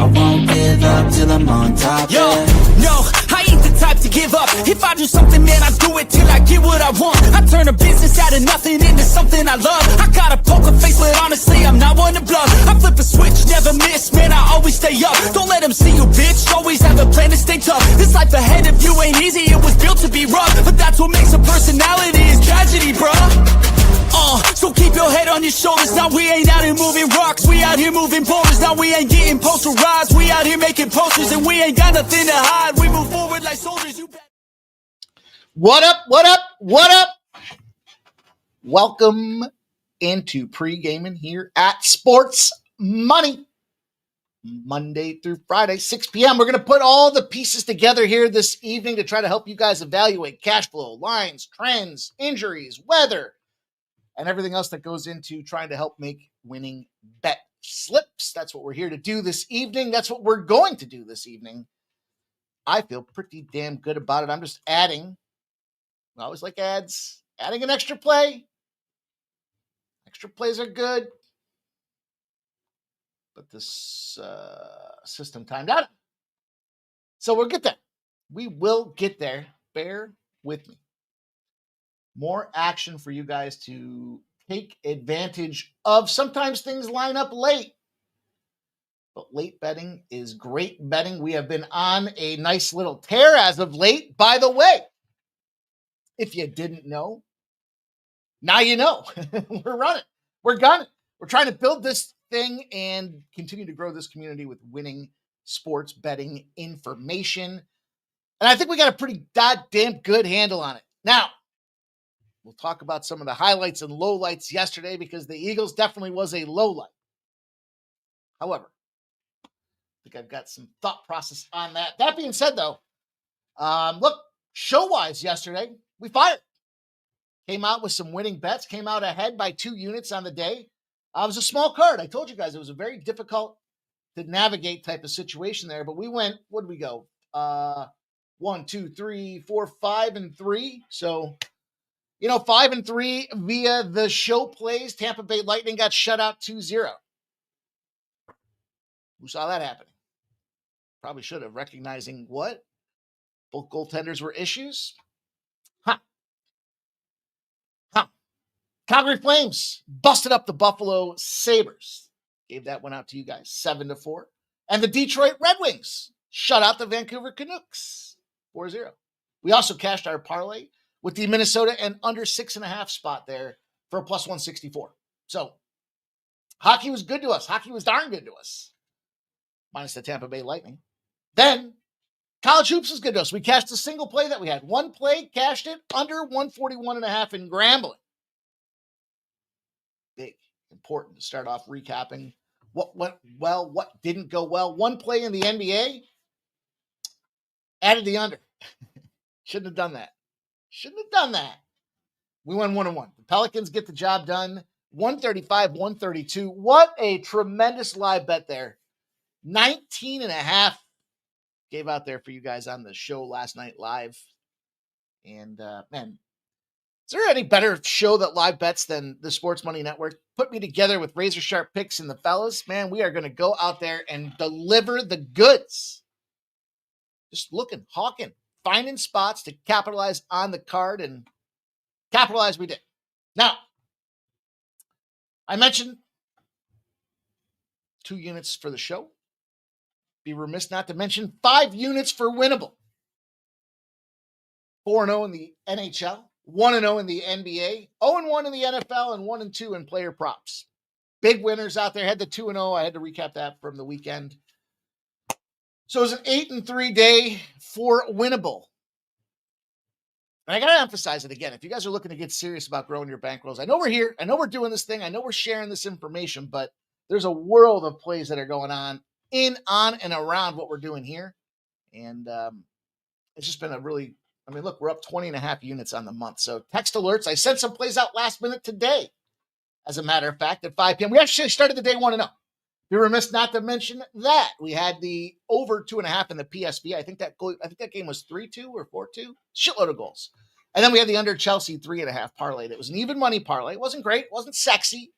I won't give up till I'm on top. Yo, no, I ain't the type to give up. If I do something, man, I do it till I get what I want. I turn a business out of nothing into something I love. I got a poker face, but honestly, I'm not one to bluff. I flip a switch, never miss, man, I always stay up. Don't let them see you, bitch, always have a plan to stay tough. This life ahead of you ain't easy, it was built to be rough. But that's what makes a personality, is tragedy, bruh. So keep your head on your shoulders. Now we ain't out here moving rocks, we out here moving boulders. Now we ain't getting posterized, we out here making posters. And we ain't got nothing to hide, we move forward like soldiers. What up, what up, what up? Welcome into Pregaming here at Sports Money. Monday through Friday, 6 p.m. We're going to put all the pieces together here this evening to try to help you guys evaluate cash flow, lines, trends, injuries, weather, and everything else that goes into trying to help make winning bet slips. That's what we're here to do this evening. That's what we're going to do this evening. I feel pretty damn good about it. I'm just adding, I always like ads, adding an extra play. Extra plays are good, but this system timed out. So we'll get there. We will get there. Bear with me. More action for you guys to take advantage of. Sometimes things line up late, but late betting is great betting. We have been on a nice little tear as of late. By the way, if you didn't know, now you know. We're running. We're gunning. We're trying to build this thing and continue to grow this community with winning sports betting information. And I think we got a pretty goddamn good handle on it. Now, we'll talk about some of the highlights and lowlights yesterday because the Eagles definitely was a lowlight. However, I think I've got some thought process on that. That being said, though, look, show-wise yesterday, we fired. Came out with some winning bets, came out ahead by 2 units on the day. It was a small card. I told you guys it was a very difficult to navigate type of situation there, but we went, what did we go? 1, 2, 3, 4, 5, and 3. So, 5 and 3 via the show plays. Tampa Bay Lightning got shut out 2-0. Who saw that happening? Probably should have, recognizing what? Both goaltenders were issues. Calgary Flames busted up the Buffalo Sabres. Gave that one out to you guys, 7-4. And the Detroit Red Wings shut out the Vancouver Canucks, 4-0. We also cashed our parlay with the Minnesota and under 6.5 spot there for a plus 164. So hockey was good to us. Hockey was darn good to us. Minus the Tampa Bay Lightning. Then college hoops was good to us. We cashed a single play that we had. One play, cashed it under 141.5 in Grambling. Big, important to start off recapping what went well, what didn't go well. One play in the NBA, added the under. Shouldn't have done that. We won 1-1. The Pelicans get the job done. 135-132. What a tremendous live bet there. 19.5 gave out there for you guys on the show last night live. And man, is there any better show that live bets than the Sports Money Network? Put me together with razor sharp picks and the fellas. Man, we are going to go out there and deliver the goods. Just looking, hawking, finding spots to capitalize on the card, and capitalize we did. Now, I mentioned 2 units for the show. Be remiss not to mention 5 units for winnable. 4-0 in the NHL. 1-0 in the NBA, 0-1 in the NFL, and 1-2 in player props. Big winners out there. Had the 2-0. I had to recap that from the weekend. So it was an 8-3 day for winnable. And I got to emphasize it again. If you guys are looking to get serious about growing your bankrolls, I know we're here. I know we're doing this thing. I know we're sharing this information, but there's a world of plays that are going on in, on, and around what we're doing here. And it's just been a really, look, we're up 20.5 units on the month. So text alerts. I sent some plays out last minute today. As a matter of fact, at 5 p.m. We actually started the day 1-0. Be remiss not to mention that. We had the over 2.5 in the PSV. I think that game was 3-2 or 4-2. Shitload of goals. And then we had the under Chelsea 3.5 parlay. It was an even money parlay. It wasn't great. It wasn't sexy.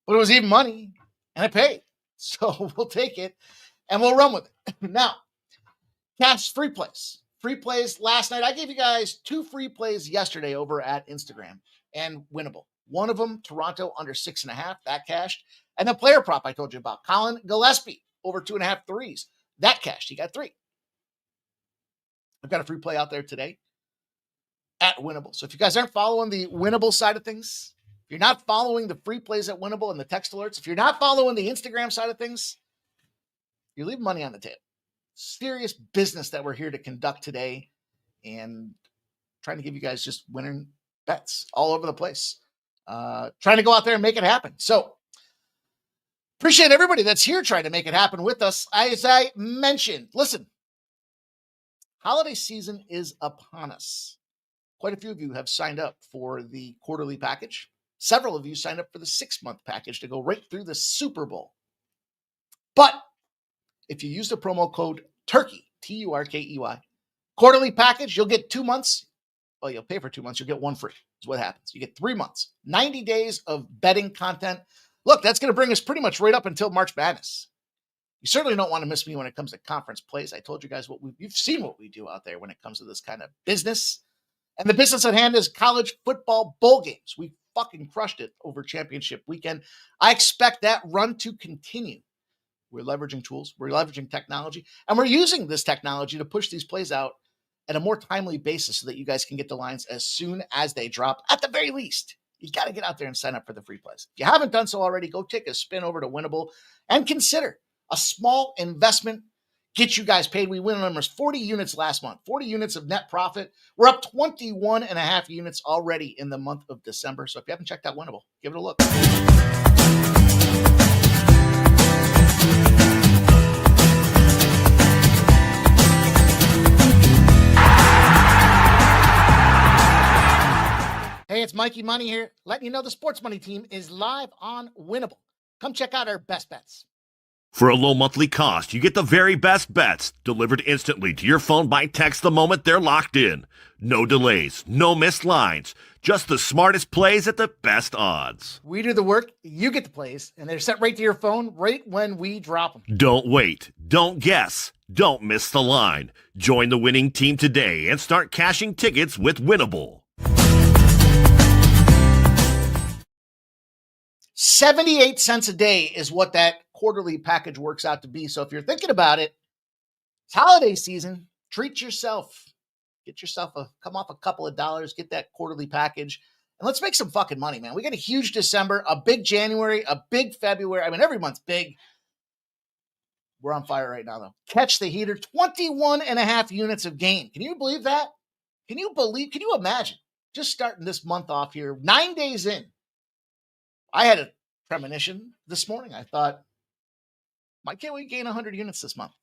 But it was even money. And I paid. So we'll take it. and we'll run with it. Now, cash free plays. Free plays last night. I gave you guys 2 free plays yesterday over at Instagram and winnable. One of them, Toronto under 6.5, that cashed. And the player prop I told you about, Colin Gillespie over 2.5 threes, that cashed. He got 3. I've got a free play out there today at winnable. So if you guys aren't following the winnable side of things, if you're not following the free plays at winnable and the text alerts, if you're not following the Instagram side of things, you're leaving money on the table. Serious business that we're here to conduct today and trying to give you guys just winning bets all over the place. Trying to go out there and make it happen. So appreciate everybody that's here trying to make it happen with us. As I mentioned, listen, holiday season is upon us. Quite a few of you have signed up for the quarterly package. Several of you signed up for the 6-month package to go right through the Super Bowl. But if you use the promo code TURKEY, Turkey, quarterly package, you'll get 2 months. Well, you'll pay for 2 months. You'll get 1 free is what happens. You get 3 months, 90 days of betting content. Look, that's going to bring us pretty much right up until March Madness. You certainly don't want to miss me when it comes to conference plays. I told you guys you've seen what we do out there when it comes to this kind of business. And the business at hand is college football bowl games. We fucking crushed it over championship weekend. I expect that run to continue. We're leveraging tools, we're leveraging technology, and we're using this technology to push these plays out at a more timely basis so that you guys can get the lines as soon as they drop. At the very least, you got to get out there and sign up for the free plays. If you haven't done so already, go take a spin over to Winnable and consider a small investment. Get you guys paid. We win numbers 40 units last month, 40 units of net profit. We're up 21.5 units already in the month of December. So if you haven't checked out Winnable, give it a look. Hey, it's Mikey Money here, letting you know the Sports Money team is live on Winnable. Come check out our best bets. For a low monthly cost, you get the very best bets delivered instantly to your phone by text the moment they're locked in. No delays, no missed lines, just the smartest plays at the best odds. We do the work, you get the plays, and they're sent right to your phone right when we drop them. Don't wait, don't guess, don't miss the line. Join the winning team today and start cashing tickets with Winnable. 78 cents a day is what that quarterly package works out to be. So if you're thinking about it, it's holiday season, treat yourself. Get yourself come off a couple of dollars, get that quarterly package, and let's make some fucking money, man. We got a huge December, a big January, a big February. I mean, every month's big. We're on fire right now, though. Catch the heater, 21.5 units of gain. Can you believe that? Can you imagine just starting this month off here, 9 days in? I had a premonition this morning. I thought, why can't we gain 100 units this month?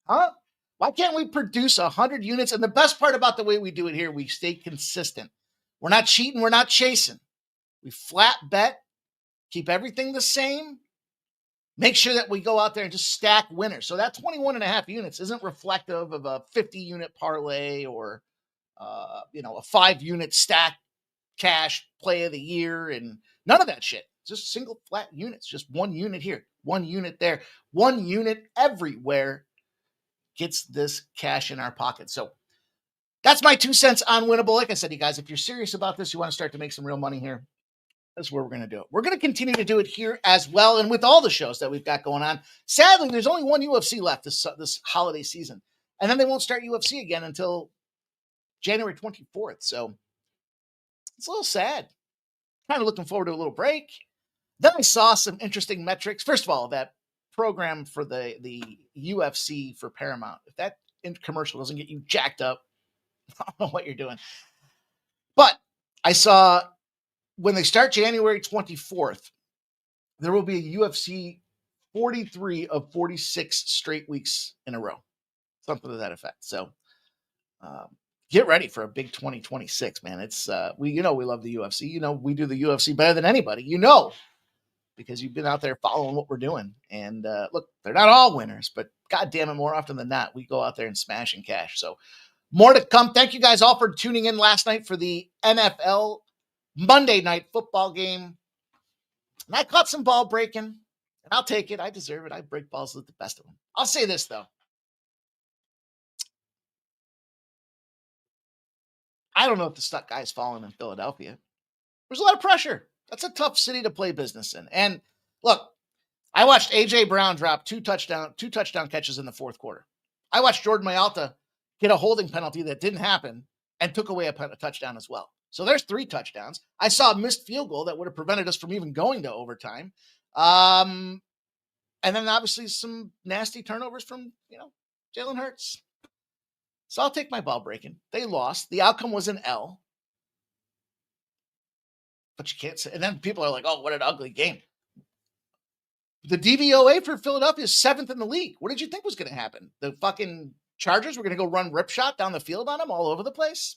Huh? Why can't we produce 100 units? And the best part about the way we do it here, we stay consistent. We're not cheating. We're not chasing. We flat bet, keep everything the same. Make sure that we go out there and just stack winners. So that 21.5 units isn't reflective of a 50-unit parlay or, a 5-unit stack cash play of the year and none of that shit. Just single flat units, just 1 unit here, 1 unit there, 1 unit everywhere gets this cash in our pocket. So that's my 2 cents on Winnable. Like I said, you guys, if you're serious about this, you want to start to make some real money here, that's where we're going to do it. We're going to continue to do it here as well. And with all the shows that we've got going on, sadly, there's only one UFC left this holiday season. And then they won't start UFC again until January 24th. So it's a little sad. Kind of looking forward to a little break. Then I saw some interesting metrics. First of all, that program for the UFC for Paramount, if that commercial doesn't get you jacked up, I don't know what you're doing. But I saw when they start January 24th, there will be a UFC 43 of 46 straight weeks in a row. Something to that effect. So get ready for a big 2026, man. It's we love the UFC. We do the UFC better than anybody. Because you've been out there following what we're doing. And look, they're not all winners, but God damn it, more often than not, we go out there and smash and cash. So more to come. Thank you guys all for tuning in last night for the NFL Monday night football game. And I caught some ball breaking. And I'll take it. I deserve it. I break balls with the best of them. I'll say this, though. I don't know if the stuck guy's fallen in Philadelphia. There's a lot of pressure. That's a tough city to play business in. And look, I watched A.J. Brown drop two touchdown catches in the fourth quarter. I watched Jordan Mayalta get a holding penalty that didn't happen and took away a touchdown as well. So there's 3 touchdowns. I saw a missed field goal that would have prevented us from even going to overtime. And then obviously some nasty turnovers from, Jalen Hurts. So I'll take my ball breaking. They lost. The outcome was an L. But you can't say, and then people are like, oh, what an ugly game. The DVOA for Philadelphia is 7th in the league. What did you think was going to happen? The fucking Chargers were going to go run ripshot down the field on them all over the place?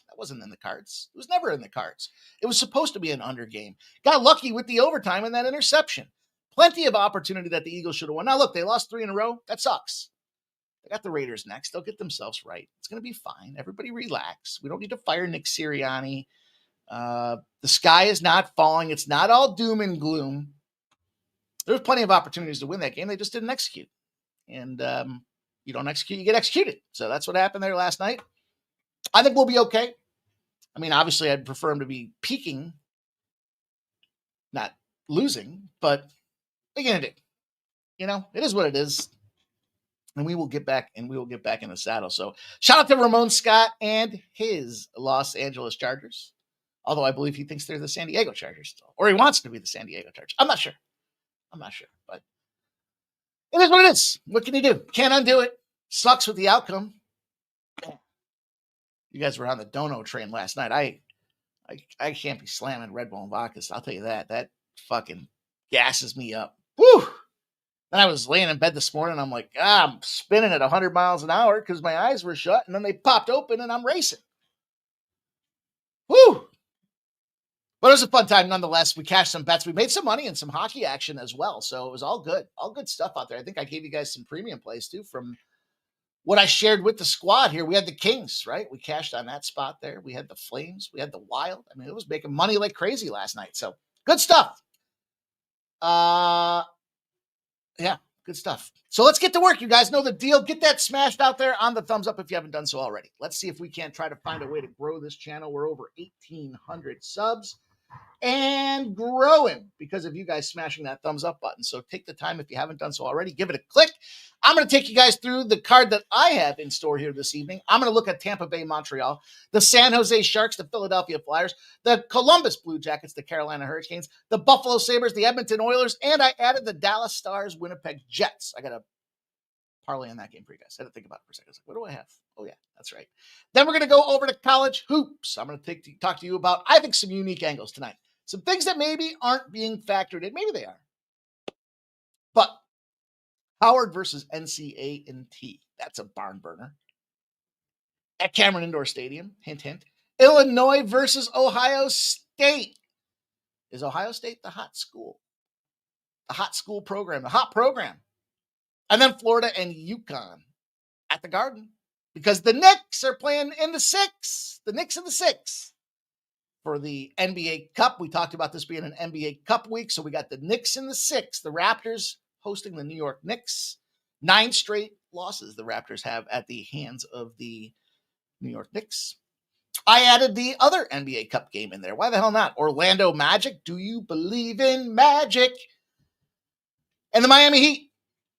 That wasn't in the cards. It was never in the cards. It was supposed to be an under game. Got lucky with the overtime and that interception. Plenty of opportunity that the Eagles should have won. Now, look, they lost 3 in a row. That sucks. They got the Raiders next. They'll get themselves right. It's going to be fine. Everybody relax. We don't need to fire Nick Sirianni. The sky is not falling. It's not all doom and gloom. There's plenty of opportunities to win that game. They just didn't execute. And you don't execute, you get executed. So that's what happened there last night. I think we'll be okay. I mean, obviously, I'd prefer him to be peaking, not losing. But what are you going to do? It is what it is. And we will get back in the saddle. So shout out to Ramon Scott and his Los Angeles Chargers. Although I believe he thinks they're the San Diego Chargers still. Or he wants to be the San Diego Chargers. I'm not sure. But it is what it is. What can you do? Can't undo it. Sucks with the outcome. You guys were on the dono train last night. I can't be slamming Red Bull and vodkas. I'll tell you that. That fucking gasses me up. Woo! And I was laying in bed this morning. I'm like, I'm spinning at 100 miles an hour because my eyes were shut. And then they popped open and I'm racing. Woo! But it was a fun time nonetheless. We cashed some bets. We made some money and some hockey action as well. So it was all good. All good stuff out there. I think I gave you guys some premium plays too from what I shared with the squad here. We had the Kings, right? We cashed on that spot there. We had the Flames. We had the Wild. I mean, it was making money like crazy last night. So good stuff. Yeah, good stuff. So let's get to work. You guys know the deal. Get that smashed out there on the thumbs up if you haven't done so already. Let's see if we can't try to find a way to grow this channel. We're over 1,800 subs and growing because of you guys smashing that thumbs up button. So take the time if you haven't done so already. Give it a click. I'm going to take you guys through the card that I have in store here this evening. I'm going to look at Tampa Bay, Montreal, the San Jose Sharks, the Philadelphia Flyers, the Columbus Blue Jackets, the Carolina Hurricanes, the Buffalo Sabres, the Edmonton Oilers, and I added the Dallas Stars, Winnipeg Jets. I got a parlay on that game for you guys. I had to think about it for a second. I was like, what do I have? Oh, yeah, that's right. Then we're going to go over to college hoops. I'm going to talk to you about, I think, some unique angles tonight. Some things that maybe aren't being factored in. Maybe they are. But Howard versus NCA&T. That's a barn burner. At Cameron Indoor Stadium. Hint, hint. Illinois versus Ohio State. Is Ohio State the hot school? The hot school program. The hot program. And then Florida and UConn at the Garden. Because the Knicks are playing in the 6. The Knicks in the 6. For the NBA Cup. We talked about this being an NBA Cup week. So we got the Knicks in the 6. The Raptors hosting the New York Knicks. 9 straight losses the Raptors have at the hands of the New York Knicks. I added the other NBA Cup game in there. Why the hell not? Orlando Magic. Do you believe in magic? And the Miami Heat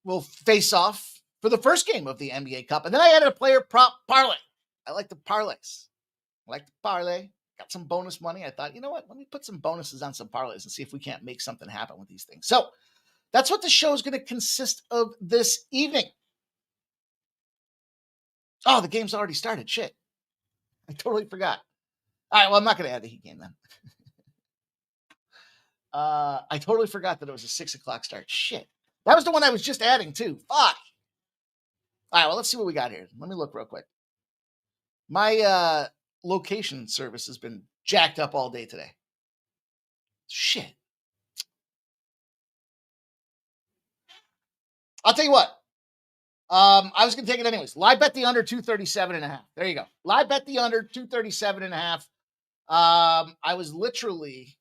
will face off for the first game of the NBA Cup. And then I added a player prop parlay. I like the parlays. I like the parlay. Got some bonus money. I thought, you know what? Let me put some bonuses on some parlays and see if we can't make something happen with these things. So that's what the show is going to consist of this evening. Oh, the game's already started. Shit. I totally forgot. All right, well, I'm not going to add the Heat game then. I totally forgot that it was a 6 o'clock start. Shit. That was the one I was just adding too. Fuck. All right, well, let's see what we got here. Let me look real quick. My location service has been jacked up all day today. Shit. I'll tell you what. I was going to take it anyways. Live bet the under 237.5. There you go. Live bet the under 237.5. I was literally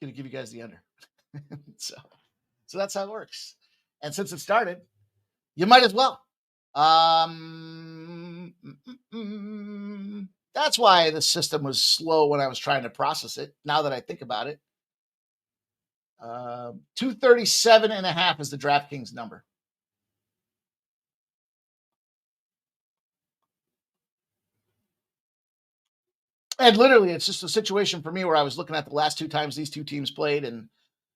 Going to give you guys the under. so that's how it works. And since it started, you might as well. That's why the system was slow when I was trying to process it. Now that I think about it, 237.5 is the DraftKings number. And literally, it's just a situation for me where I was looking at the last two times these two teams played, and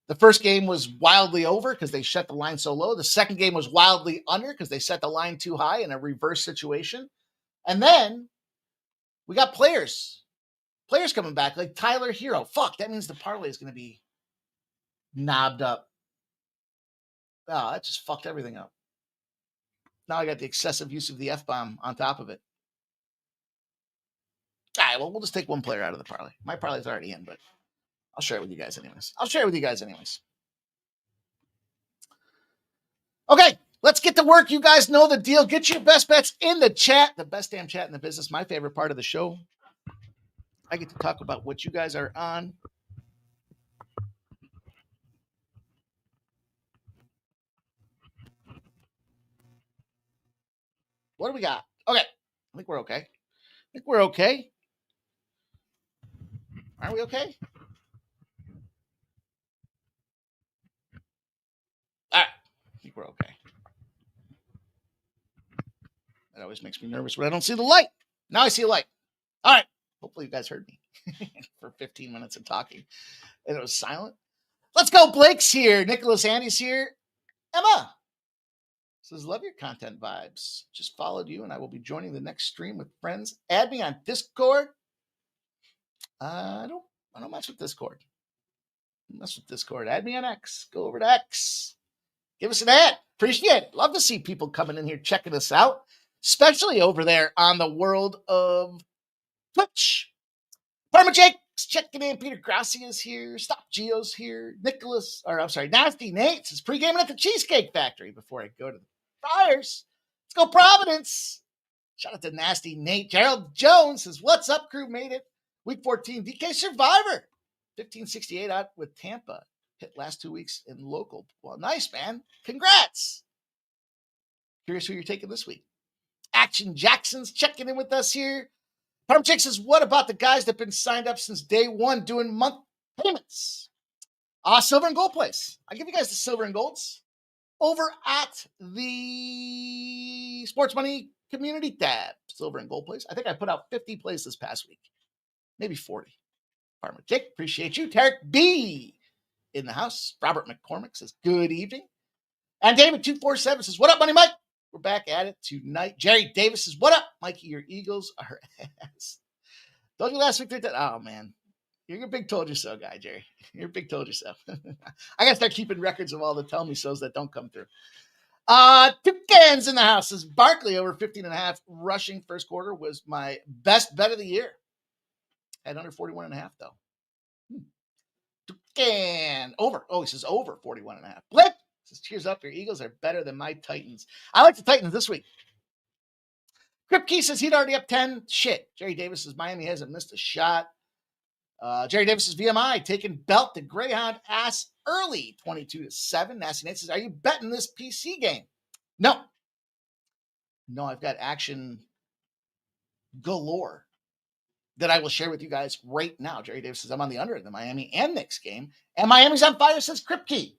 the first game was wildly over because they set the line so low. The second game was wildly under because they set the line too high in a reverse situation. And then we got players coming back like Tyler Hero. Fuck, that means the parlay is going to be knobbed up. Oh, that just fucked everything up. Now I got the excessive use of the F-bomb on top of it. All right, well, we'll just take one player out of the parlay. My parlay's already in, but I'll share it with you guys anyways. Okay, let's get to work. You guys know the deal. Get your best bets in the chat. The best damn chat in the business. My favorite part of the show. I get to talk about what you guys are on. What do we got? Okay, I think we're okay. Aren't we okay? All right. I think we're okay. That always makes me nervous when I don't see the light. Now I see a light. All right. Hopefully you guys heard me for 15 minutes of talking. And it was silent. Let's go. Blake's here. Nicholas Andy's here. Emma says, love your content vibes. Just followed you and I will be joining the next stream with friends. Add me on Discord. I don't mess with Discord. Add me on X. Go over to X. Give us an ad. Appreciate it. Love to see people coming in here checking us out, especially over there on the world of Twitch. Parma Jake's checking in. Peter Grassi is here. Stop Geo's here. Nasty Nate says pre-gaming at the Cheesecake Factory before I go to the Friars. Let's go Providence. Shout out to Nasty Nate. Gerald Jones says, what's up, crew? Made it. Week 14, DK Survivor. 1568 out with Tampa. Hit last 2 weeks in local. Well, nice, man. Congrats. Curious who you're taking this week. Action Jackson's checking in with us here. Parm Chick says, what about the guys that have been signed up since day one doing month payments? Silver and gold place. I'll give you guys the silver and golds over at the Sports Money Community tab. Silver and gold place. I think I put out 50 plays this past week. Maybe 40. Farmer Jake, appreciate you. Tarek B in the house. Robert McCormick says, good evening. And David247 says, what up, Money Mike? We're back at it tonight. Jerry Davis says, what up, Mikey? Your Eagles are ass. Told you last week. Oh, man. You're a big told you so guy, Jerry. You're a big told you so. I got to start keeping records of all the tell me so's that don't come through. Toucans in the house says, Barkley over 15.5 rushing first quarter was my best bet of the year. At under 41.5, though. Toucan over. Oh, he says over 41.5. Blip says, cheers up. Your Eagles are better than my Titans. I like the Titans this week. Kripke says he'd already up 10. Shit. Jerry Davis says Miami hasn't missed a shot. Jerry Davis says VMI taking belt to Greyhound ass early 22-7. Nasty Nate says, are you betting this PC game? No, I've got action galore that I will share with you guys right now. Jerry Davis says, I'm on the under in the Miami and Knicks game. And Miami's on fire, says Kripke.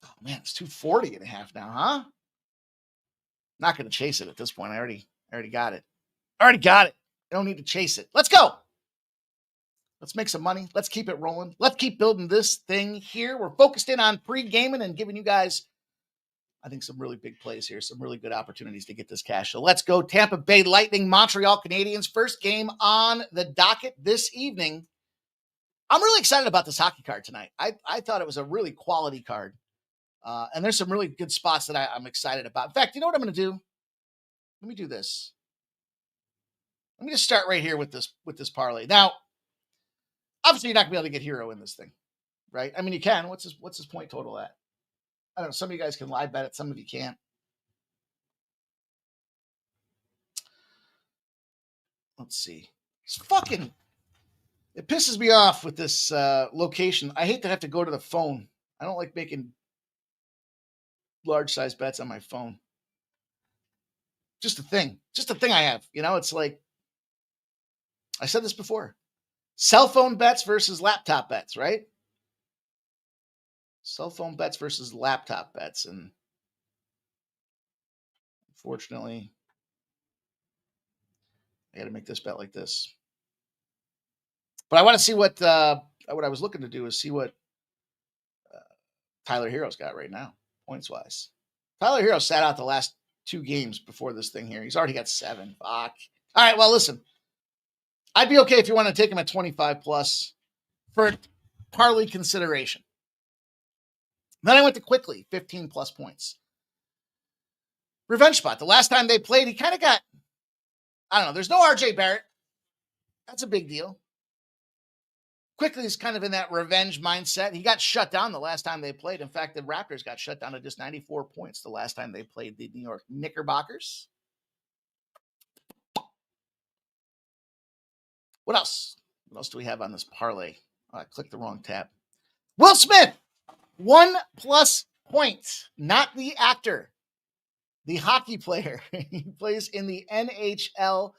Oh, man, it's 240.5 now, huh? Not going to chase it at this point. I already got it. I don't need to chase it. Let's go. Let's make some money. Let's keep it rolling. Let's keep building this thing here. We're focused in on pre-gaming and giving you guys, I think, some really big plays here, some really good opportunities to get this cash. So let's go. Tampa Bay Lightning, Montreal Canadiens. First game on the docket this evening. I'm really excited about this hockey card tonight. I thought it was a really quality card. And there's some really good spots that I'm excited about. In fact, you know what I'm going to do? Let me do this. Let me just start right here with this parlay. Now, obviously, you're not going to be able to get Hero in this thing, right? I mean, you can. What's his point total at? I don't know. Some of you guys can live bet it. Some of you can't. let's see. It's fucking, it pisses me off with this location. I hate to have to go to the phone. I don't like making large size bets on my phone. Just a thing I have. You know, it's like, I said this before. Cell phone bets versus laptop bets, right? Cell phone bets versus laptop bets. And unfortunately, I got to make this bet like this. But I want to see what I was looking to do is see what Tyler Hero's got right now, points-wise. Tyler Hero sat out the last 2 games before this thing here. He's already got 7. Fuck. All right, well, listen. I'd be okay if you want to take him at 25 plus for parlay consideration. Then I went to Quickly, 15 plus points. Revenge spot. The last time they played, he kind of got, I don't know, there's no RJ Barrett. That's a big deal. Quickly is kind of in that revenge mindset. He got shut down the last time they played. In fact, the Raptors got shut down to just 94 points the last time they played the New York Knickerbockers. What else? What else do we have on this parlay? Oh, I clicked the wrong tab. Will Smith, 1+ points. Not the actor, the hockey player. He plays in the NHL.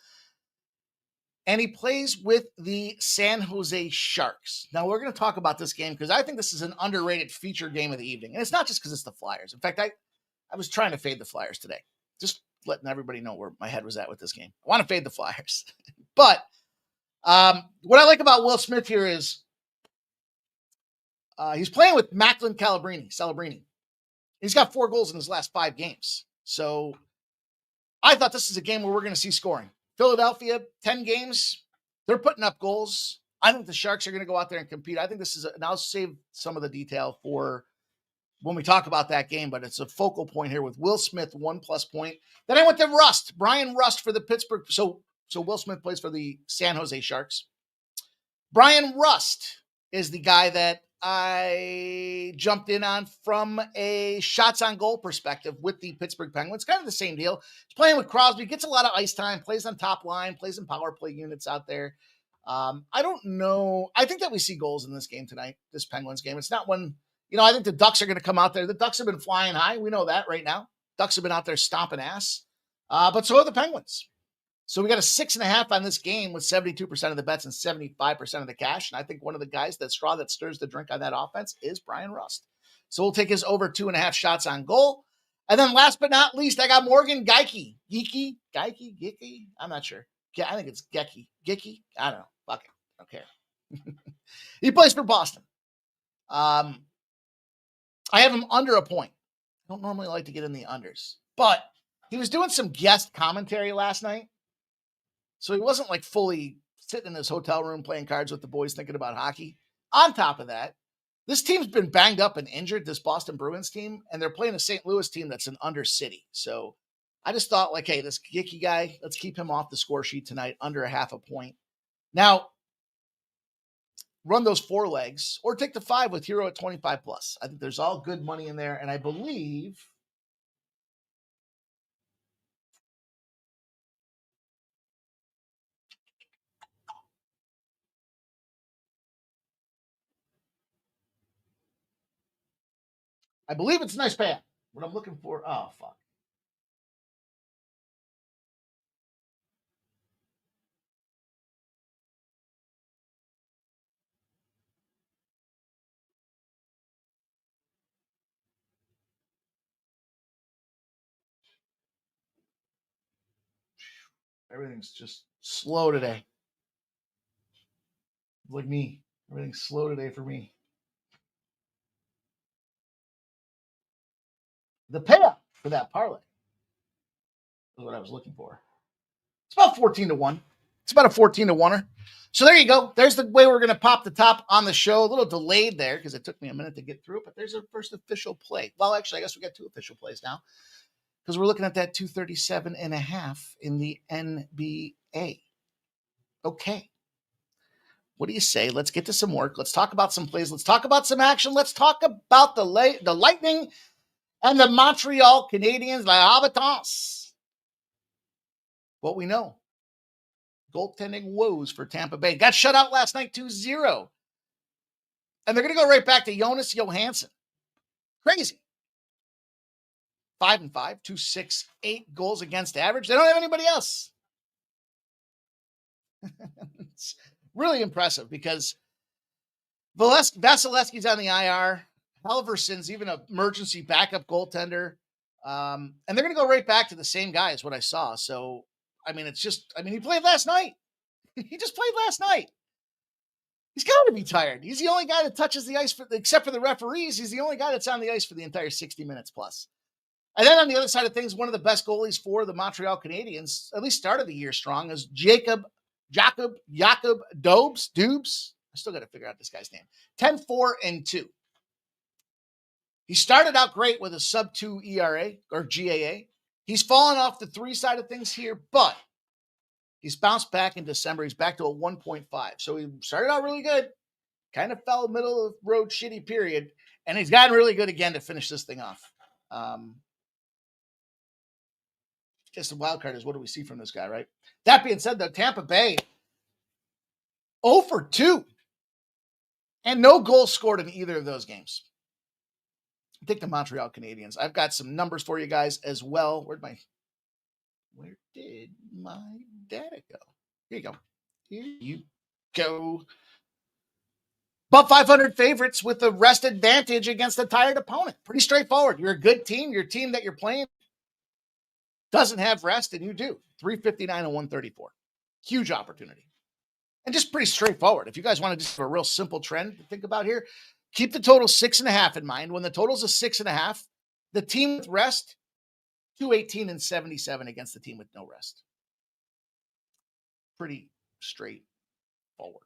And he plays with the San Jose Sharks. Now, we're going to talk about this game because I think this is an underrated feature game of the evening. And it's not just because it's the Flyers. In fact, I was trying to fade the Flyers today. Just letting everybody know where my head was at with this game. I want to fade the Flyers. But what I like about Will Smith here is he's playing with Macklin Celebrini. He's got 4 goals in his last 5 games. So I thought this is a game where we're going to see scoring. Philadelphia, 10 games, they're putting up goals. I think the Sharks are going to go out there and compete. I think this is, and I'll save some of the detail for when we talk about that game, but it's a focal point here with Will Smith, 1+ point. Then I went to Rust, Brian Rust for the Pittsburgh. So Will Smith plays for the San Jose Sharks. Brian Rust is the guy that I jumped in on from a shots on goal perspective with the Pittsburgh Penguins. Kind of the same deal. He's playing with Crosby, gets a lot of ice time, plays on top line, plays in power play units out there. I don't know. I think that we see goals in this game tonight, this Penguins game. It's not one, I think the Ducks are going to come out there. The Ducks have been flying high. We know that right now. Ducks have been out there stomping ass. But so are the Penguins. So we got a 6.5 on this game with 72% of the bets and 75% of the cash. And I think one of the guys, that straw that stirs the drink on that offense, is Brian Rust. So we'll take his over 2.5 shots on goal. And then last but not least, I got Morgan Geekie. Geekie? I'm not sure. Yeah, I think it's Geekie. I don't know. Fuck it. I don't care. He plays for Boston. I have him under a point. I don't normally like to get in the unders. But he was doing some guest commentary last night. So he wasn't like fully sitting in his hotel room playing cards with the boys thinking about hockey. On top of that, this team's been banged up and injured, this Boston Bruins team, and they're playing a St. Louis team that's an under city. So I just thought, like, hey, this Gicky guy, let's keep him off the score sheet tonight, under 0.5 point. Now, run those 4 legs or take the 5 with Hero at 25 plus. I think there's all good money in there, and I believe it's a nice payout. What I'm looking for, oh, fuck. Everything's just slow today. Like me. Everything's slow today for me. The payout for that parlay is what I was looking for. It's about 14-1. It's about a 14-1er. So there you go. There's the way we're going to pop the top on the show. A little delayed there because it took me a minute to get through it, but there's our first official play. Well, actually, I guess we got 2 official plays now because we're looking at that 237.5 in the NBA. Okay. What do you say? Let's get to some work. Let's talk about some plays. Let's talk about some action. Let's talk about the Lightning and the Montreal Canadiens, les Habitants. What we know. Goaltending woes for Tampa Bay. Got shut out last night 2-0. And they're going to go right back to Jonas Johansson. Crazy. 5-5, 2.68 goals against average. They don't have anybody else. It's really impressive because Vasilevsky's on the IR. Halverson's even an emergency backup goaltender. And they're going to go right back to the same guy as what I saw. So, I mean, he played last night. He just played last night. He's got to be tired. He's the only guy that touches the ice, except for the referees. He's the only guy that's on the ice for the entire 60 minutes plus. And then on the other side of things, one of the best goalies for the Montreal Canadiens, at least started the year strong, is Jacob Doobs. I still got to figure out this guy's name. 10-4-2. He started out great with a sub-2 ERA or GAA. He's fallen off the 3 side of things here, but he's bounced back in December. He's back to a 1.5. So he started out really good, kind of fell middle of the road shitty period, and he's gotten really good again to finish this thing off. Just the wild card is what do we see from this guy, right? That being said, though, Tampa Bay 0-2 and no goals scored in either of those games. I think the Montreal Canadiens. I've got some numbers for you guys as well. Where did my data go? Here you go. Here you go. But 500 favorites with the rest advantage against a tired opponent. Pretty straightforward. You're a good team. Your team that you're playing doesn't have rest, and you do. 359 and 134. Huge opportunity. And just pretty straightforward. If you guys want to just have a real simple trend to think about here, keep the total 6.5 in mind. When the total's a 6.5, the team with rest, 218 and 77 against the team with no rest. Pretty straightforward.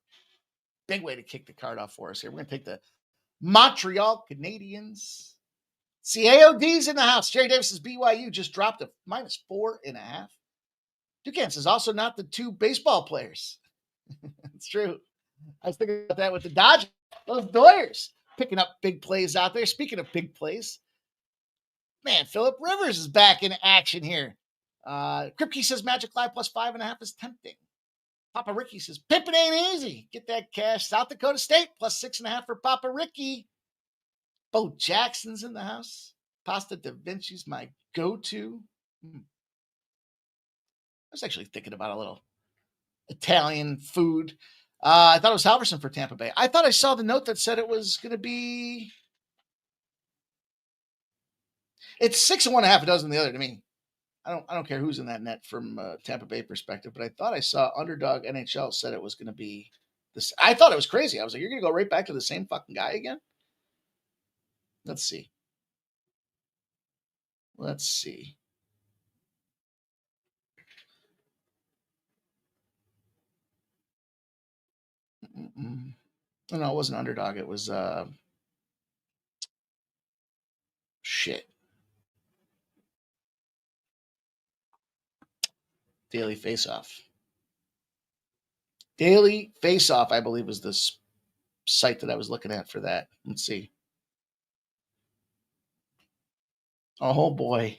Big way to kick the card off for us here. We're going to take the Montreal Canadiens. CAOD's in the house. Jerry Davis's BYU just dropped a -4.5. Ducans is also not the 2 baseball players. It's true. I was thinking about that with the Dodgers. Those Doyers picking up big plays out there. Speaking of big plays, man, Phillip Rivers is back in action here. Kripke says Magic Live plus 5.5 is tempting. Papa Ricky says pimping ain't easy. Get that cash. South Dakota State plus 6.5 for Papa Ricky. Bo Jackson's in the house. Pasta Da Vinci's my go-to. I was actually thinking about a little Italian food. I thought it was Halverson for Tampa Bay. I thought I saw the note that said it was going to be. It's 6 and 1.5. A dozen the other to me. I don't care who's in that net from Tampa Bay perspective, but I thought I saw Underdog NHL said it was going to be this. I thought it was crazy. I was like, you're going to go right back to the same fucking guy again? Let's see. No, it wasn't Underdog. It was shit. Daily Faceoff. Daily Faceoff, I believe, was this site that I was looking at for that. Let's see. Oh boy.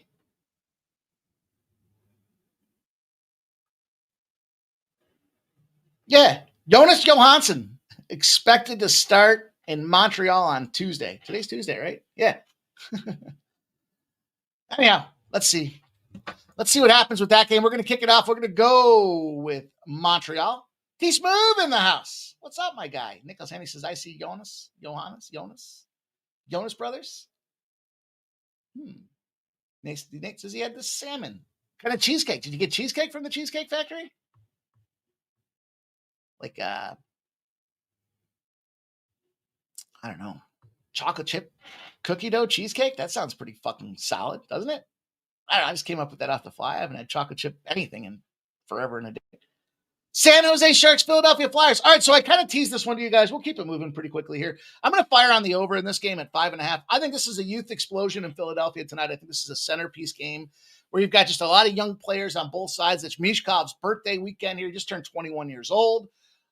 Yeah, Jonas Johansson expected to start in Montreal on Tuesday. Today's Tuesday, right? Yeah. Anyhow, let's see. Let's see what happens with that game. We're going to kick it off. We're going to go with Montreal. T-Smooth in the house. What's up, my guy? Nicholas Henry says, I see Jonas brothers. Nate says he had the salmon. Kind of cheesecake. Did you get cheesecake from the Cheesecake Factory? Like, I don't know, chocolate chip cookie dough cheesecake? That sounds pretty fucking solid, doesn't it? I don't know. I just came up with that off the fly. I haven't had chocolate chip anything in forever and a day. San Jose Sharks, Philadelphia Flyers. All right, so I kind of teased this one to you guys. We'll keep it moving pretty quickly here. I'm going to fire on the over in this game at 5.5. I think this is a youth explosion in Philadelphia tonight. I think this is a centerpiece game where you've got just a lot of young players on both sides. It's Mishkov's birthday weekend here. He just turned 21 years old.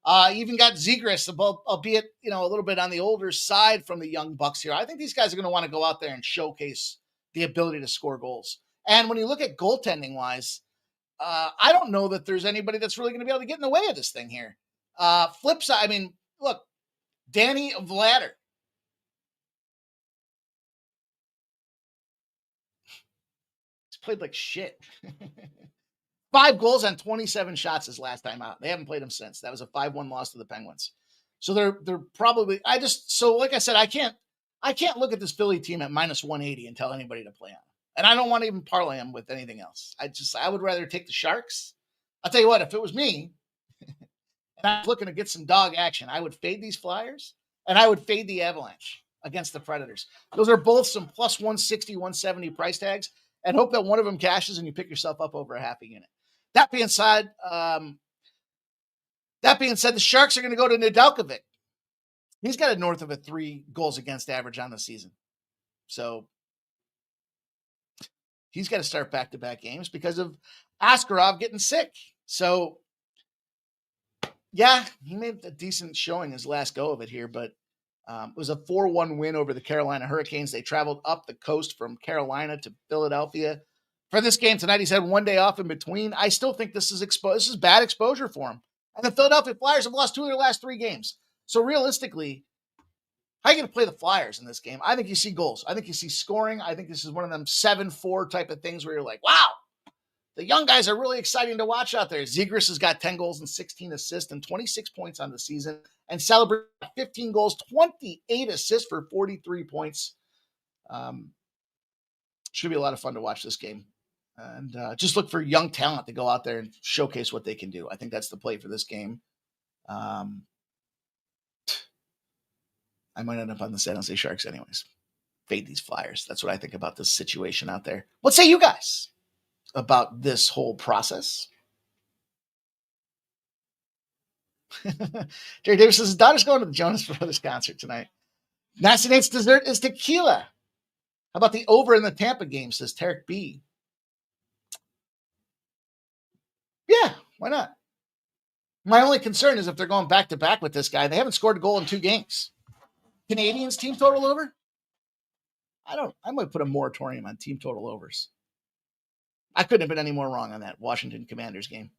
Even got Zegras, albeit, a little bit on the older side from the young Bucks here. I think these guys are going to want to go out there and showcase the ability to score goals. And when you look at goaltending-wise, I don't know that there's anybody that's really going to be able to get in the way of this thing here. Flip side, I mean, look, Danny Vladder. He's played like shit. 5 goals on 27 shots his last time out. They haven't played him since. That was a 5-1 loss to the Penguins. So they're probably, like I said, I can't look at this Philly team at minus 180 and tell anybody to play on. And I don't want to even parlay them with anything else. I would rather take the Sharks. I'll tell you what, if it was me and I was looking to get some dog action, I would fade these Flyers and I would fade the Avalanche against the Predators. Those are both some plus 160, 170 price tags, and hope that one of them cashes and you pick yourself up over a half a unit. That being said, the Sharks are going to go to Nedeljkovic. He's got a north of a 3 goals against average on the season. So he's got to start back-to-back games because of Askarov getting sick. So, yeah, he made a decent showing his last go of it here, but it was a 4-1 win over the Carolina Hurricanes. They traveled up the coast from Carolina to Philadelphia. For this game tonight, he's had 1 day off in between. I still think this is bad exposure for him. And the Philadelphia Flyers have lost 2 of their last 3 games. So realistically, how are you going to play the Flyers in this game? I think you see goals. I think you see scoring. I think this is one of them 7-4 type of things where you're like, wow, the young guys are really exciting to watch out there. Zegras has got 10 goals and 16 assists and 26 points on the season. And Celebrate 15 goals, 28 assists for 43 points. Should be a lot of fun to watch this game. And just look for young talent to go out there and showcase what they can do. I think that's the play for this game. I might end up on the San Jose Sharks anyways. Fade these Flyers. That's what I think about this situation out there. What say you guys about this whole process? Jerry Davis says his daughter's going to the Jonas Brothers concert tonight. Nasty Nate's dessert is tequila. How about the over in the Tampa game, says Tarek B. Yeah, why not? My only concern is if they're going back-to-back with this guy, they haven't scored a goal in 2 games. Canadians team total over? I might put a moratorium on team total overs. I couldn't have been any more wrong on that Washington Commanders game.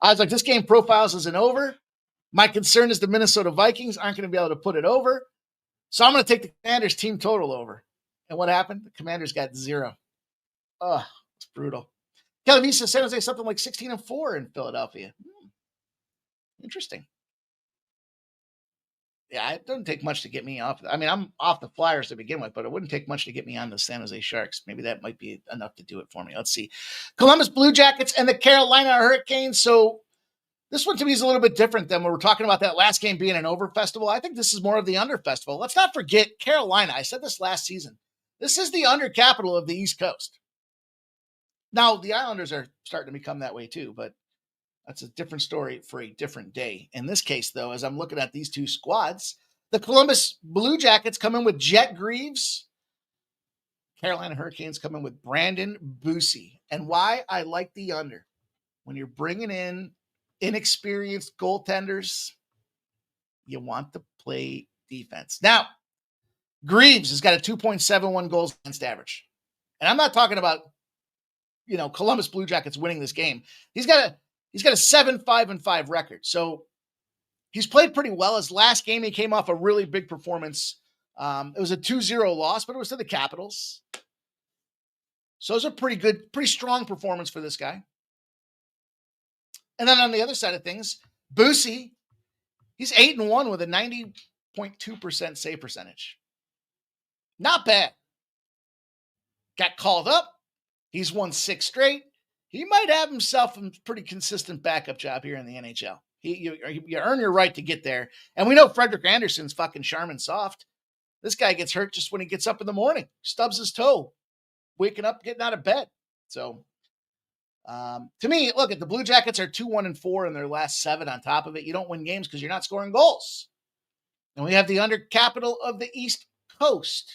I was like, this game profiles as an over. My concern is the Minnesota Vikings aren't going to be able to put it over. So I'm going to take the Commanders team total over. And what happened? The Commanders got 0. Oh, it's brutal. Kelly says San Jose something like 16-4 in Philadelphia. Interesting. Yeah, it doesn't take much to get me off. I mean, I'm off the Flyers to begin with, but it wouldn't take much to get me on the San Jose Sharks. Maybe that might be enough to do it for me. Let's see. Columbus Blue Jackets and the Carolina Hurricanes. So this one to me is a little bit different than when we're talking about that last game being an over festival. I think this is more of the under festival. Let's not forget Carolina. I said this last season. This is the under capital of the East Coast. Now, the Islanders are starting to become that way too, but that's a different story for a different day. In this case, though, as I'm looking at these 2 squads, the Columbus Blue Jackets come in with Jet Greaves. Carolina Hurricanes come in with Brandon Bussi. And why I like the under. When you're bringing in inexperienced goaltenders, you want to play defense. Now, Greaves has got a 2.71 goals against average. And I'm not talking about, Columbus Blue Jackets winning this game. He's got a 7-5-5 record. So he's played pretty well. His last game, he came off a really big performance. It was a 2-0 loss, but it was to the Capitals. So it was a pretty strong performance for this guy. And then on the other side of things, Bussi, he's 8-1 with a 90.2% save percentage. Not bad. Got called up. He's won 6 straight. He might have himself a pretty consistent backup job here in the NHL. You earn your right to get there. And we know Frederick Anderson's fucking Charmin soft. This guy gets hurt just when he gets up in the morning, stubs his toe, waking up, getting out of bed. So to me, look, at the Blue Jackets are 2-1-4 in their last 7 on top of it. You don't win games because you're not scoring goals. And we have the under capital of the East Coast.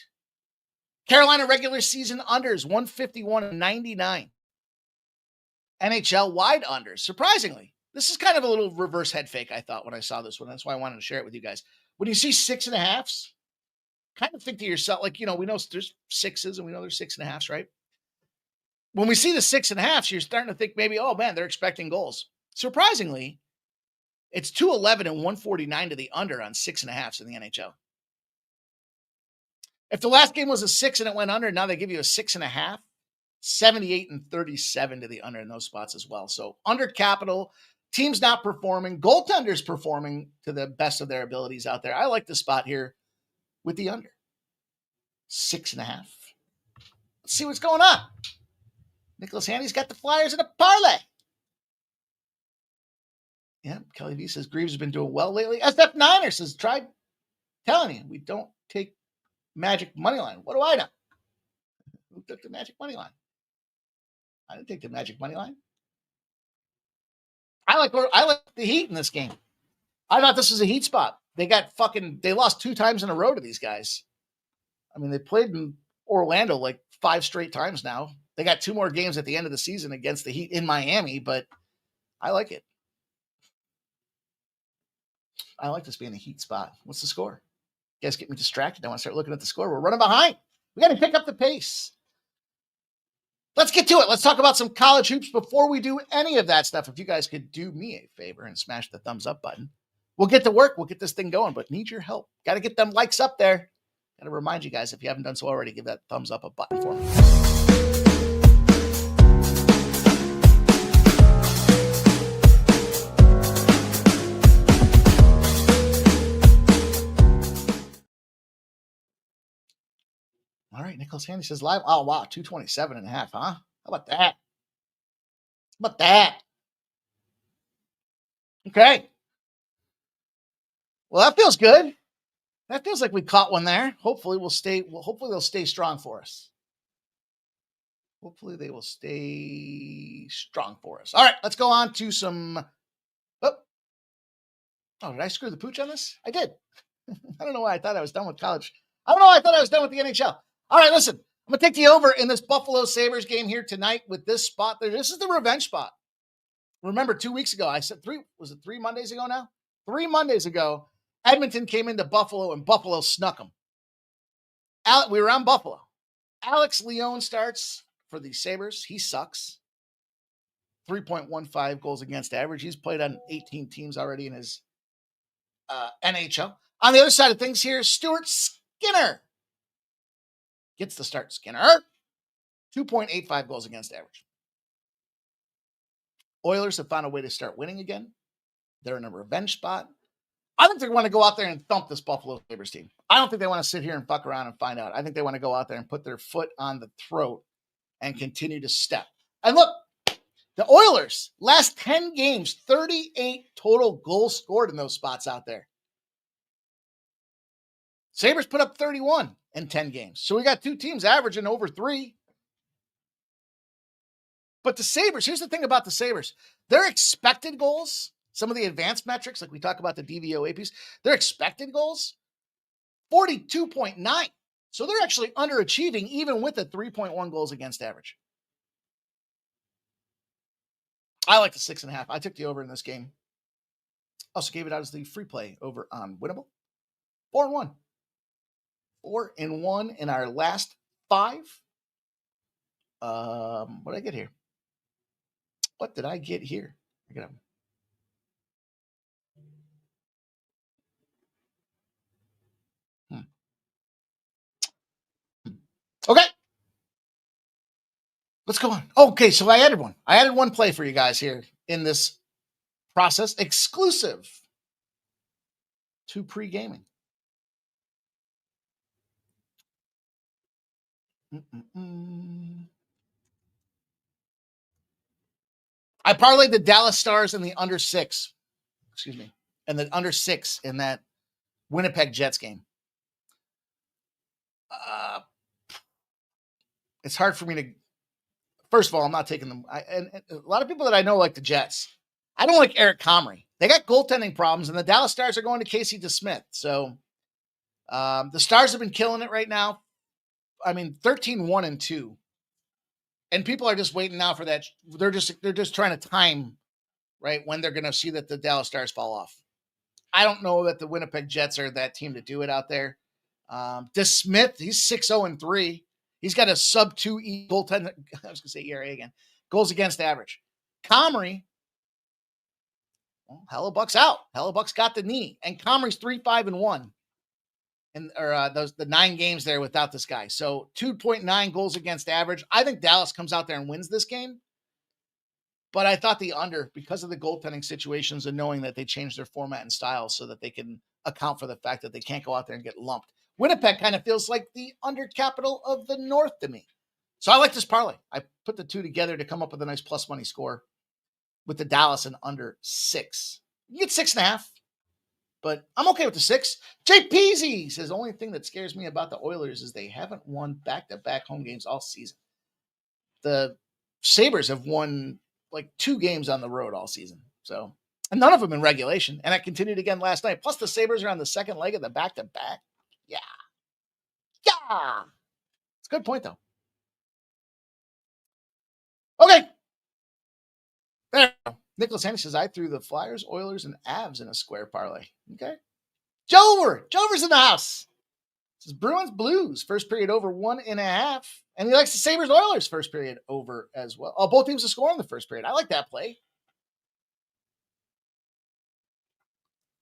Carolina regular season unders, 151-99. NHL wide unders. Surprisingly, this is kind of a little reverse head fake, I thought, when I saw this one. That's why I wanted to share it with you guys. When you see 6.5s, kind of think to yourself, we know there's 6s and we know there's 6.5s, right? when we see the 6.5, you're starting to think maybe, oh man, they're expecting goals. Surprisingly, it's 211 and 149 to the under on 6.5s in the NHL. If the last game was a 6 and it went under, now they give you a 6.5, 78 and 37 to the under in those spots as well. So under capital, teams not performing, goaltenders performing to the best of their abilities out there. I like the spot here with the under 6.5. Let's see what's going on. Nicholas Handy's got the Flyers in a parlay. Yeah, Kelly V says Greaves has been doing well lately. SF Niner says, tried telling you, we don't take Magic money line. What do I know? Who took the Magic money line? I didn't take the Magic money line. I like the Heat in this game. I thought this was a Heat spot. They lost 2 times in a row to these guys. I mean, they played in Orlando like 5 straight times now. They got 2 more games at the end of the season against the Heat in Miami, but I like it. I like this being a Heat spot. What's the score? You guys get me distracted. I want to start looking at the score. We're running behind. We got to pick up the pace. Let's get to it. Let's talk about some college hoops before we do any of that stuff. If you guys could do me a favor and smash the thumbs up button, we'll get to work. We'll get this thing going, but need your help. Got to get them likes up there. Got to remind you guys, if you haven't done so already, give that thumbs up a button for me. All right, Nicholas Handy says live. Oh, wow, 227.5, huh? How about that? How about that? Okay. Well, that feels good. That feels like we caught one there. Hopefully they'll stay strong for us. Hopefully they will stay strong for us. All right, let's go on to some. Oh, did I screw the pooch on this? I did. I don't know why I thought I was done with college. I don't know why I thought I was done with the NHL. All right, listen. I'm going to take you over in this Buffalo Sabres game here tonight with this spot there. This is the revenge spot. Remember 2 weeks ago, I said 3 Mondays ago now? 3 Mondays ago, Edmonton came into Buffalo and Buffalo snuck them. We were on Buffalo. Alex Leon starts for the Sabres. He sucks. 3.15 goals against average. He's played on 18 teams already in his NHL. On the other side of things here, Stuart Skinner gets the start. Skinner, 2.85 goals against average. Oilers have found a way to start winning again. They're in a revenge spot. I think they want to go out there and thump this Buffalo Sabres team. I don't think they want to sit here and fuck around and find out. I think they want to go out there and put their foot on the throat and continue to step. And look, the Oilers, last 10 games, 38 total goals scored in those spots out there. Sabres put up 31 in 10 games. So we got 2 teams averaging over 3. But the Sabres, here's the thing about the Sabres. Their expected goals, some of the advanced metrics, like we talk about the DVOA piece, their expected goals, 42.9. So they're actually underachieving even with the 3.1 goals against average. I like the 6.5. I took the over in this game. Also gave it out as the free play over on Winnable. 4-1. 4-1 in our last 5. What did I get here? What did I get here? I got Okay. Let's go on. Okay, so I added one. I added one play for you guys here in this process, exclusive to Pregaming. I parlayed the Dallas Stars in the under 6. Excuse me. And the under 6 in that Winnipeg Jets game. It's hard for me to. First of all, I'm not taking them. And a lot of people that I know like the Jets. I don't like Eric Comrie. They got goaltending problems, and the Dallas Stars are going to Casey DeSmith. So the Stars have been killing it right now. I mean, 13-1-2. And people are just waiting now for that. They're just trying to time, right, when they're going to see that the Dallas Stars fall off. I don't know that the Winnipeg Jets are that team to do it out there. DeSmith, he's 6-0-3. He's got a sub-2 goaltender. I was going to say ERA again. Goals against average. Comrie, well, Hellebuck's out. Hellebuck's got the knee. And Comrie's 3-5-1. The 9 games there without this guy. So 2.9 goals against average. I think Dallas comes out there and wins this game. But I thought the under, because of the goaltending situations and knowing that they changed their format and style so that they can account for the fact that they can't go out there and get lumped. Winnipeg kind of feels like the under capital of the North to me. So I like this parlay. I put the two together to come up with a nice plus money score with the Dallas and under 6. You get 6.5, but I'm okay with the 6. Jay Peasy says the only thing that scares me about the Oilers is they haven't won back-to-back home games all season. The Sabres have won like 2 games on the road all season. So, and none of them in regulation. And I continued again last night. Plus the Sabres are on the second leg of the back-to-back. Yeah. It's a good point, though. Okay. There. Nicholas Henry says, I threw the Flyers, Oilers, and Avs in a square parlay. Okay. Jover's in the house. Says Bruins, Blues, first period over 1.5. And he likes the Sabres, Oilers, first period over as well. Oh, both teams to score in the first period. I like that play.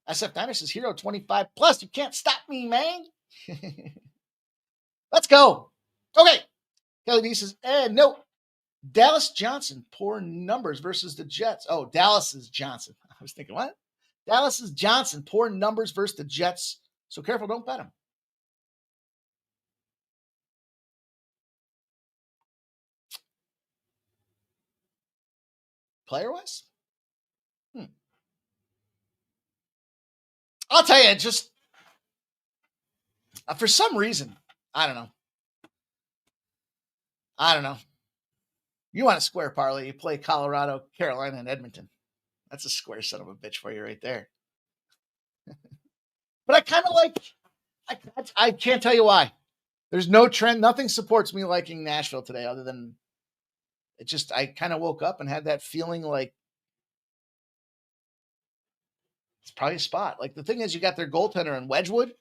SF Niner says, Hero 25 plus. You can't stop me, man. Let's go. Okay. Kelly D says, no. Dallas Johnson, poor numbers versus the Jets. Oh, Dallas is Johnson. I was thinking, what? Dallas is Johnson, poor numbers versus the Jets. So careful, don't bet him. Player-wise? I'll tell you, just for some reason, I don't know. You want a square parlay, you play Colorado, Carolina, and Edmonton. That's a square son of a bitch for you right there. But I kind of like, I can't tell you why. There's no trend. Nothing supports me liking Nashville today other than it just, I kind of woke up and had that feeling like it's probably a spot. Like the thing is, you got their goaltender in Wedgwood.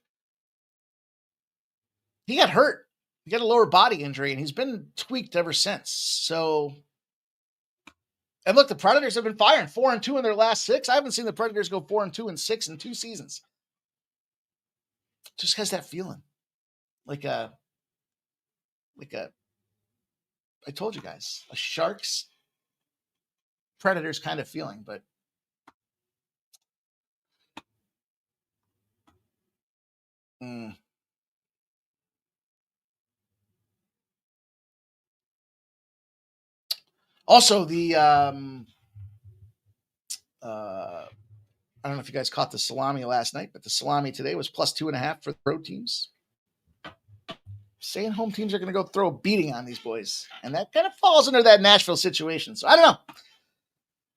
He got hurt. He got a lower body injury, and he's been tweaked ever since. So, and look, the Predators have been firing 4-2 in their last 6. I haven't seen the Predators go 4-2 and 6 in 2 seasons. Just has that feeling, like a. I told you guys, a Sharks Predators kind of feeling, but. Also, the I don't know if you guys caught the salami last night, but the salami today was plus 2.5 for the road teams. Saying home teams are going to go throw a beating on these boys, and that kind of falls under that Nashville situation. So I don't know.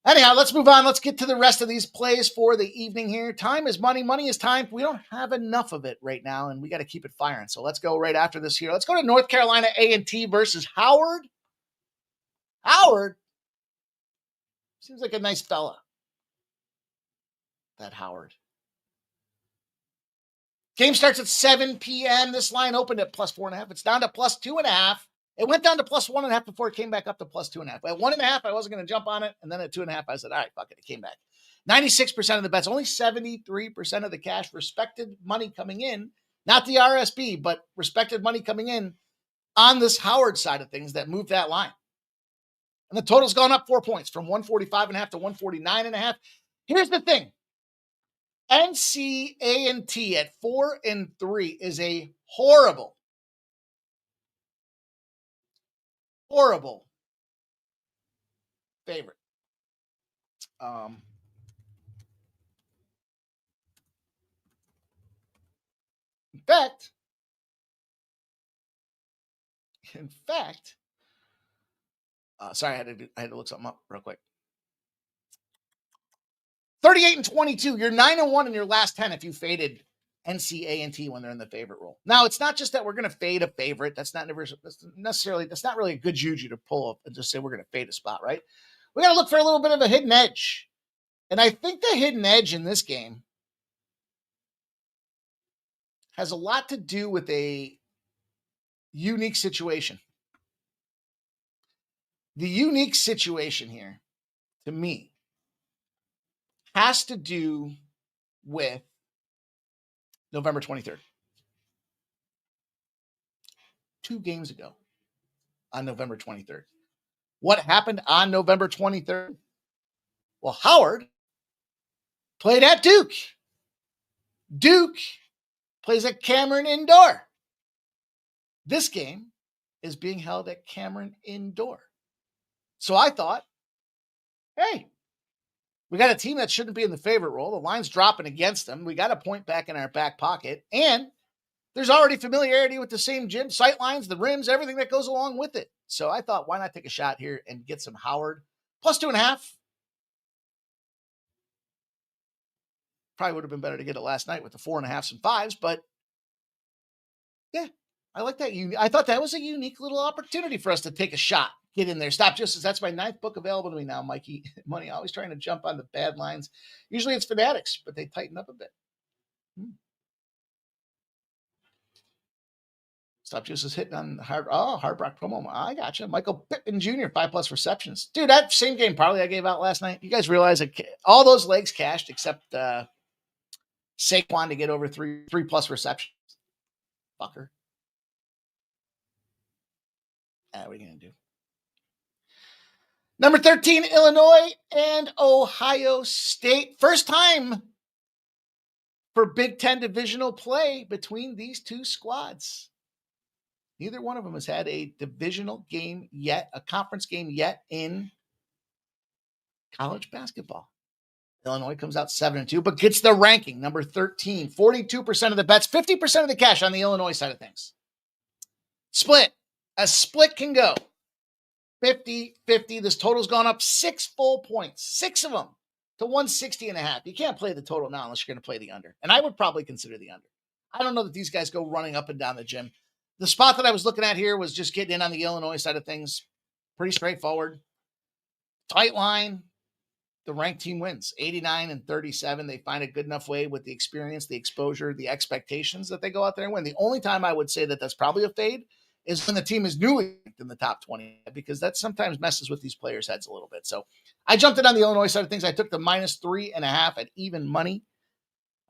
Anyhow, let's move on. Let's get to the rest of these plays for the evening here. Time is money. Money is time. We don't have enough of it right now, and we got to keep it firing. So let's go right after this here. Let's go to North Carolina A&T versus Howard. Howard seems like a nice fella. That Howard. Game starts at 7 p.m. This line opened at plus 4.5. It's down to plus 2.5. It went down to plus 1.5 before it came back up to plus 2.5. At 1.5, I wasn't going to jump on it. And then at 2.5, I said, all right, fuck it. It came back. 96% of the bets, only 73% of the cash, respected money coming in. Not the RSB, but respected money coming in on this Howard side of things that moved that line. And the total's gone up 4 points from 145.5 to 149.5. Here's the thing. NC-A&T at 4-3 is a horrible favorite. In fact, sorry, I had to look something up real quick. 38-22. You're 9-1 in your last 10 if you faded NC-A&T when they're in the favorite role. Now, it's not just that we're going to fade a favorite. That's not really a good juju to pull up and just say we're going to fade a spot, right? We got to look for a little bit of a hidden edge. And I think the hidden edge in this game has a lot to do with a unique situation. The unique situation here, to me, has to do with November 23rd. 2 games ago on November 23rd. What happened on November 23rd? Well, Howard played at Duke. Duke plays at Cameron Indoor. This game is being held at Cameron Indoor. So I thought, hey, we got a team that shouldn't be in the favorite role. The line's dropping against them. We got a point back in our back pocket. And there's already familiarity with the same gym, sight lines, the rims, everything that goes along with it. So I thought, why not take a shot here and get some Howard plus 2.5? Probably would have been better to get it last night with the 4.5s and 5s, but yeah, I like that. I thought that was a unique little opportunity for us to take a shot, get in there. Stop Justice. That's my 9th book available to me now, Mikey Money. Always trying to jump on the bad lines. Usually it's Fanatics, but they tighten up a bit. Stop Juice is hitting on Hard Rock promo. I gotcha. Michael Pittman Jr., 5+ receptions. Dude, that same game probably I gave out last night. You guys realize all those legs cashed except Saquon to get over 3+ receptions. Fucker. What are you going to do? Number 13, Illinois and Ohio State. First time for Big Ten divisional play between these two squads. Neither one of them has had a divisional game yet, a conference game yet in college basketball. Illinois comes out 7-2, but gets the ranking, number 13. 42% of the bets, 50% of the cash on the Illinois side of things. Split. A split can go 50-50. This total's gone up 6 full points, 6 of them to 160.5. You can't play the total now unless you're going to play the under. And I would probably consider the under. I don't know that these guys go running up and down the gym. The spot that I was looking at here was just getting in on the Illinois side of things. Pretty straightforward. Tight line. The ranked team wins 89-37. They find a good enough way with the experience, the exposure, the expectations that they go out there and win. The only time I would say that that's probably a fade is when the team is newly ranked in the top 20, because that sometimes messes with these players' heads a little bit. So I jumped in on the Illinois side of things. I took the -3.5 at even money.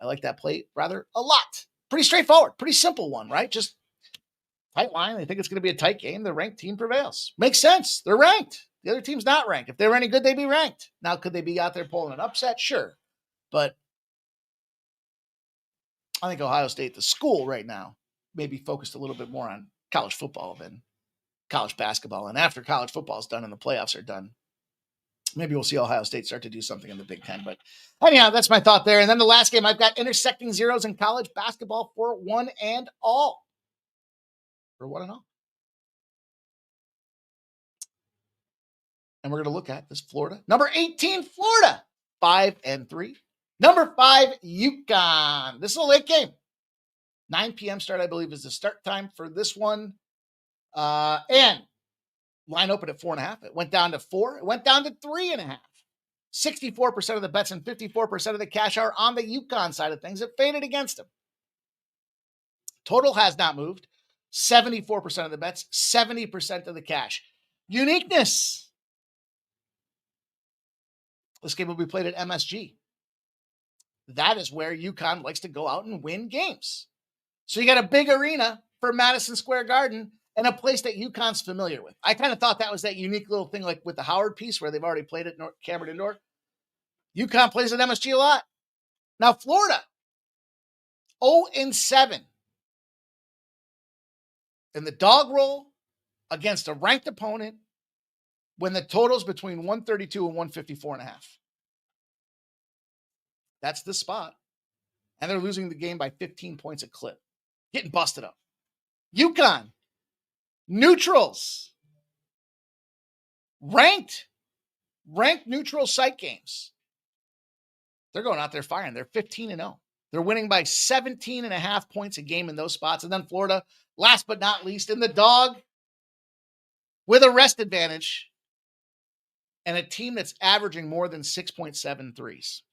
I like that play rather a lot. Pretty straightforward, pretty simple one, right? Just tight line. I think it's going to be a tight game. The ranked team prevails. Makes sense. They're ranked. The other team's not ranked. If they were any good, they'd be ranked. Now, could they be out there pulling an upset? Sure. But I think Ohio State, the school right now, may be focused a little bit more on college football than college basketball. And after college football is done and the playoffs are done, maybe we'll see Ohio State start to do something in the Big Ten. But anyhow, that's my thought there. And then the last game, I've got intersecting zeros in college basketball for one and all. For one and all. And we're going to look at this Florida. Number 18, Florida, 5-3. Number 5, UConn. This is a late game. 9 p.m. start, I believe, is the start time for this one. And line opened at 4.5. It went down to 4. It went down to 3.5. 64% of the bets and 54% of the cash are on the UConn side of things. It faded against them. Total has not moved. 74% of the bets, 70% of the cash. Uniqueness. This game will be played at MSG. That is where UConn likes to go out and win games. So you got a big arena for Madison Square Garden and a place that UConn's familiar with. I kind of thought that was that unique little thing like with the Howard piece where they've already played at Cameron Indoor. UConn plays at MSG a lot. Now, Florida, 0-7. In the dog roll against a ranked opponent when the total's between 132 and 154.5. That's the spot. And they're losing the game by 15 points a clip. Getting busted up. UConn, neutrals. Ranked neutral site games. They're going out there firing. They're 15-0. They're winning by 17.5 points a game in those spots. And then Florida, last but not least, in the dog with a rest advantage and a team that's averaging more than 6.7 threes.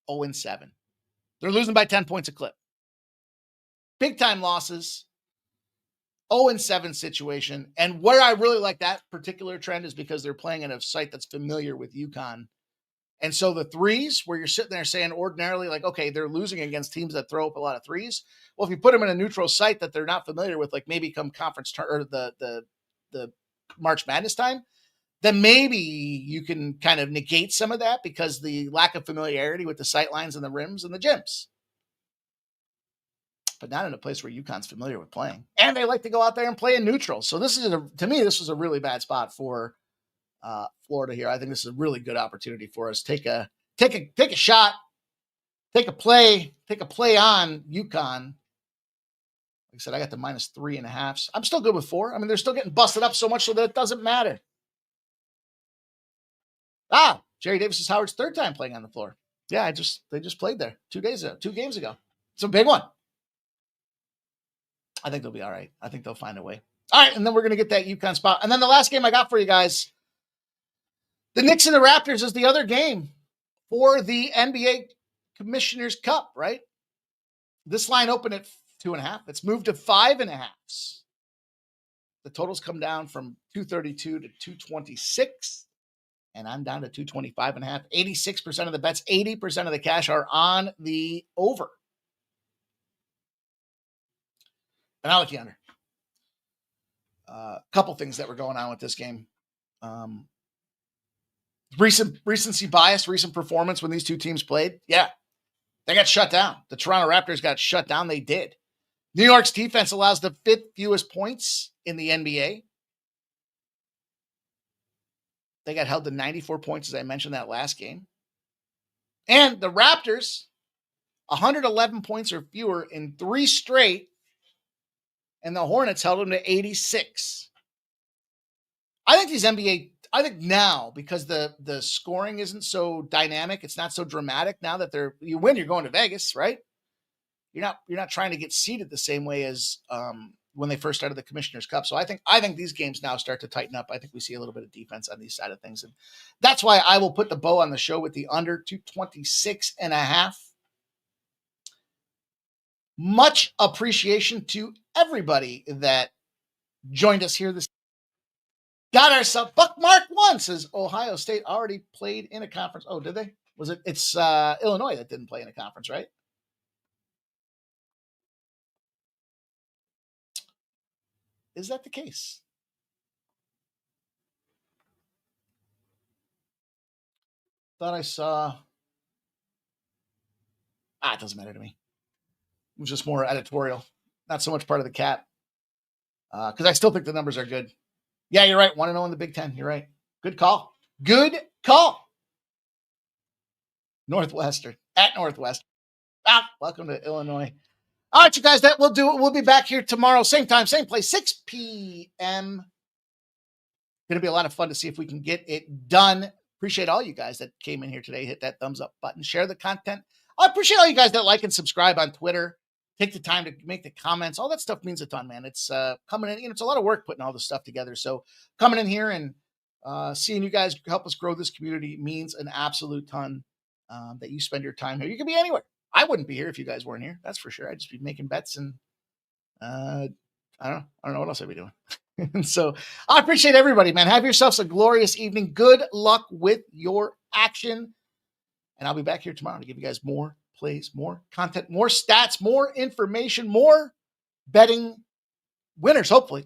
0-7. They're losing by 10 points a clip. Big time losses. 0-7 situation. And where I really like that particular trend is because they're playing in a site that's familiar with UConn. And so the threes, where you're sitting there saying ordinarily, like, okay, they're losing against teams that throw up a lot of threes. Well, if you put them in a neutral site that they're not familiar with, like maybe come conference or the March Madness time, then maybe you can kind of negate some of that because the lack of familiarity with the sight lines and the rims and the gyms. But not in a place where UConn's familiar with playing. And they like to go out there and play in neutral. So this is, to me, this was a really bad spot for Florida here. I think this is a really good opportunity for us. Take a shot, take a play on UConn. Like I said, I got the -3.5. I'm still good with 4. I mean, they're still getting busted up so much so that it doesn't matter. Jerry Davis is Howard's 3rd time playing on the floor. Yeah, they just played there 2 games ago. It's a big one. I think they'll be all right. I think they'll find a way. All right, and then we're going to get that UConn spot. And then the last game I got for you guys, the Knicks and the Raptors is the other game for the NBA Commissioner's Cup, right? This line opened at 2.5. It's moved to 5.5. The totals come down from 232 to 226. And I'm down to 225.5. 86% of the bets, 80% of the cash are on the over. And I like the under. A couple things that were going on with this game. Recency bias, recent performance when these two teams played. Yeah, they got shut down. The Toronto Raptors got shut down. They did. New York's defense allows the 5th fewest points in the NBA. They got held to 94 points, as I mentioned that last game. And the Raptors, 111 points or fewer in 3 straight. And the Hornets held them to 86. I think now, because the scoring isn't so dynamic, it's not so dramatic now that you win, you're going to Vegas, right? You're not trying to get seeded the same way as when they first started the Commissioner's Cup. So I think these games now start to tighten up. I think we see a little bit of defense on these side of things. And that's why I will put the bow on the show with the under 226.5. Much appreciation to everybody that joined us here this. Got ourselves. Buckmark 1 says Ohio State already played in a conference. Oh, did they? It's Illinois that didn't play in a conference, right? Is that the case? Thought I saw. It doesn't matter to me. It was just more editorial, not so much part of the cap. Because I still think the numbers are good. Yeah, you're right. 1-0 in the Big Ten. You're right. Good call. Good call. Northwestern at Northwestern. Welcome to Illinois. All right, you guys, that will do it. We'll be back here tomorrow. Same time, same place, 6 p.m. Going to be a lot of fun to see if we can get it done. Appreciate all you guys that came in here today. Hit that thumbs up button. Share the content. I appreciate all you guys that like and subscribe on Twitter. Take the time to make the comments. All that stuff means a ton, man. It's coming in. It's a lot of work putting all this stuff together. So coming in here and seeing you guys help us grow this community means an absolute ton that you spend your time here. You can be anywhere. I wouldn't be here if you guys weren't here. That's for sure. I'd just be making bets and I don't know what else I'd be doing. And so I appreciate everybody, man. Have yourselves a glorious evening. Good luck with your action. And I'll be back here tomorrow to give you guys more plays, more content, more stats, more information, more betting winners, hopefully.